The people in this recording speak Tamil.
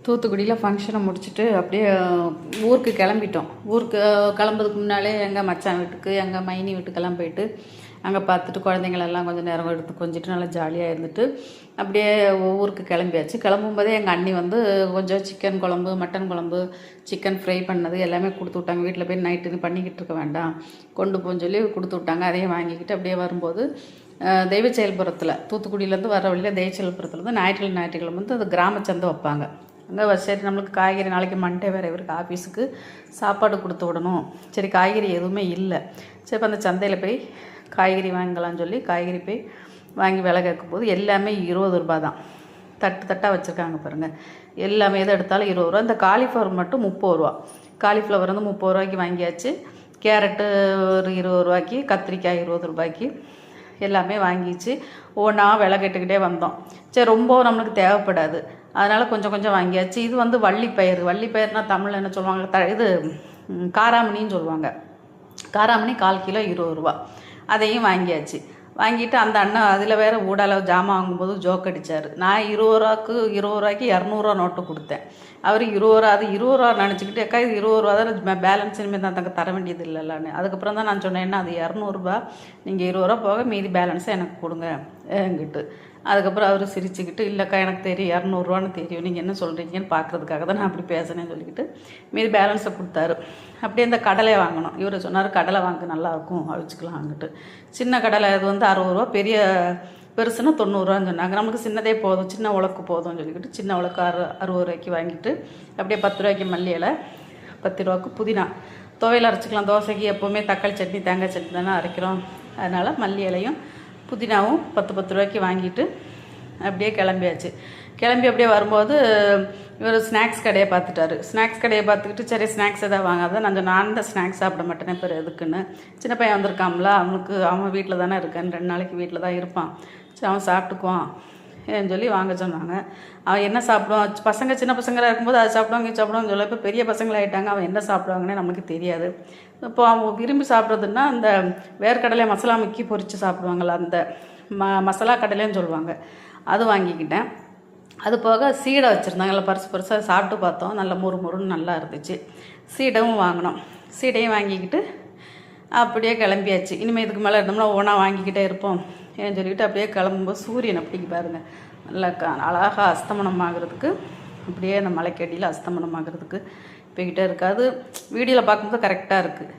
தூத்துக்குடியில் ஃபங்க்ஷனை முடிச்சுட்டு அப்படியே ஊருக்கு கிளம்பிட்டோம். ஊருக்கு கிளம்புறதுக்கு முன்னாலே எங்கள் மச்சான் வீட்டுக்கு எங்கள் மைனி வீட்டுக்கெல்லாம் போயிட்டு அங்கே பார்த்துட்டு குழந்தைங்களெல்லாம் கொஞ்சம் நேரம் எடுத்து கொஞ்சிட்டு நல்லா ஜாலியாக இருந்துட்டு அப்படியே ஊருக்கு கிளம்பியாச்சு. கிளம்பும்போதே எங்கள் அண்ணி வந்து கொஞ்சம் சிக்கன் குழம்பு, மட்டன் குழம்பு, சிக்கன் ஃப்ரை பண்ணது எல்லாமே கொடுத்து விட்டாங்க. வீட்டில் போய் நைட்டு பண்ணிக்கிட்டு இருக்க வேண்டாம், கொண்டு போன்னு சொல்லி கொடுத்து விட்டாங்க. அதையும் வாங்கிக்கிட்டு அப்படியே வரும்போது தெய்வச்செயல்புரத்தில், தூத்துக்குடியிலேருந்து வர வழியில் தெய்வச்செயல்புரத்துலேருந்து ஞாயிற்றுக்கிழமை வந்து அது கிராம சந்தை வைப்பாங்க. அங்கே சரி நம்மளுக்கு காய்கறி நாளைக்கு மண்டே வேறு இவருக்கு ஆஃபீஸுக்கு சாப்பாடு கொடுத்து விடணும். சரி காய்கறி எதுவுமே இல்லை, சரி இப்போ அந்த சந்தையில் போய் காய்கறி வாங்கலாம்னு சொல்லி காய்கறி போய் வாங்கி விலை கேட்கும் போது எல்லாமே 20 ரூபா தான். தட்டு தட்டாக வச்சுருக்காங்க பாருங்கள். எல்லாமே எது எடுத்தாலும் 20 ரூபா. இந்த காலிஃப்ளவர் மட்டும் 30 ரூபா. காலிஃப்ளவர் வந்து 30 ரூபாய்க்கு வாங்கியாச்சு. கேரட்டு ஒரு 20 ரூபாய்க்கு, கத்திரிக்காய் 20 ரூபாய்க்கு எல்லாமே வாங்கிச்சு. ஒவ்வொன்றா விலை கேட்டுக்கிட்டே வந்தோம். சரி ரொம்ப நம்மளுக்கு தேவைப்படாது, அதனால் கொஞ்சம் கொஞ்சம் வாங்கியாச்சு. இது வந்து வள்ளிப்பயிறு. வள்ளிப்பயிறுனால் தமிழில் என்ன சொல்லுவாங்க, இது காராமணின்னு சொல்லுவாங்க. காராமணி 1/4 கிலோ 20 ரூபா. அதையும் வாங்கியாச்சு. வாங்கிட்டு அந்த அண்ணன் அதில் வேறு ஊடால ஜாமான் வாங்கும்போது ஜோக் அடித்தார். நான் 20 ரூபாய்க்கு 200 நோட்டு கொடுத்தேன். அவர் 20 ரூபா, அது 20 ரூபா நினச்சிக்கிட்டு, அக்கா இது 20 ரூபா தான் பேலன்ஸ் இனிமேல் தான் தங்க தர வேண்டியது இல்லைல்லான்னு. அதுக்கப்புறம் தான் நான் சொன்னேன், என்ன அது 200 ரூபா, நீங்கள் 20 ரூபா போக மீதி பேலன்ஸை எனக்கு கொடுங்க என்கிட்டு. அதுக்கப்புறம் அவர் சிரிச்சுக்கிட்டு, இல்லைக்கா எனக்கு தெரியும் 200 ரூபான்னு தெரியும், நீங்கள் என்ன சொல்கிறீங்கன்னு பார்க்குறதுக்காக தான் நான் அப்படி பேசினேன்னு சொல்லிக்கிட்டு மீதி பேலன்ஸை கொடுத்தாரு. அப்படியே இந்த கடலை வாங்கணும். இவர் சொன்னார் கடலை வாங்க நல்லாயிருக்கும், அவிச்சுக்கலாம் வாங்கிட்டு. சின்ன கடலை இது வந்து 60 ரூபா, பெருசுன்னா 90 ரூபான்னு சொன்னாங்க. நமக்கு சின்னதே போதும், சின்ன உலக்கு போதும்னு சொல்லிக்கிட்டு சின்ன உலக்கு 60 ரூபாய்க்கு வாங்கிட்டு அப்படியே 10 ரூபாய்க்கு மல்லி இலை, 10 ரூபாய்க்கு புதினா. துவையல் அரைச்சிக்கலாம், தோசைக்கு எப்போவுமே தக்காளி சட்னி தேங்காய் சட்னி தானே அரைக்கிறோம். அதனால் மல்லி இலையும் புதினாவும் 10 ரூபாய்க்கு வாங்கிட்டு அப்படியே கிளம்பியாச்சு. கிளம்பி அப்படியே வரும்போது இவர் ஸ்நாக்ஸ் கடையை பார்த்துட்டாரு. ஸ்நாக்ஸ் கடையை பார்த்துக்கிட்டு சரி ஸ்நாக்ஸ் எதாவது வாங்காத, நான் இந்த ஸ்நாக்ஸ் சாப்பிட மாட்டேனே, இப்போ எதுக்குன்னு. சின்ன பையன் வந்திருக்காம்ல, அவன் வீட்டில் தானே இருக்கான், 2 நாளைக்கு வீட்டில் தான் இருப்பான், சரி அவன் சாப்பிட்டுக்குவான் ஏன்னு சொல்லி வாங்க சொன்னாங்க. அவன் என்ன சாப்பிடுவான், பசங்க சின்ன பசங்களாக இருக்கும்போது அதை சாப்பிடுவாங்க இது சாப்பிடுவான்னு சொல்ல, இப்போ பெரிய பசங்களாகிட்டாங்க, அவன் என்ன சாப்பிடுவாங்கன்னே நமக்கு தெரியாது. இப்போ அவன் விரும்பி சாப்பிட்றதுன்னா அந்த வேர்க்கடலை மசாலா முக்கி பொரித்து சாப்பிடுவாங்கள்ல, அந்த மசாலா கடலைன்னு சொல்லுவாங்க, அது வாங்கிக்கிட்டேன். அது போக சீடை வச்சுருந்தாங்க, நல்லா பெருசாக சாப்பிட்டு பார்த்தோம், நல்லா முறுமுறுன்னு நல்லா இருந்துச்சு. சீடையும் வாங்கினோம். சீடையும் வாங்கிக்கிட்டு அப்படியே கிளம்பியாச்சு. இனிமேல் இதுக்கு மேலே இருந்தோம்னா ஒவ்வொன்றா வாங்கிக்கிட்டே இருப்போம் ஏன்னு சொல்லிக்கிட்டு அப்படியே கிளம்பும்போது சூரியன் அப்படிக்கு பாருங்கள், நல்லா அழகாக அஸ்தமனம் ஆகிறதுக்கு, அப்படியே அந்த மலைக்கடியில் அஸ்தமனம் ஆகிறதுக்கு போய்கிட்டே இருக்காது. வீடியோவில் பார்க்கும்போது கரெக்டாக இருக்குது.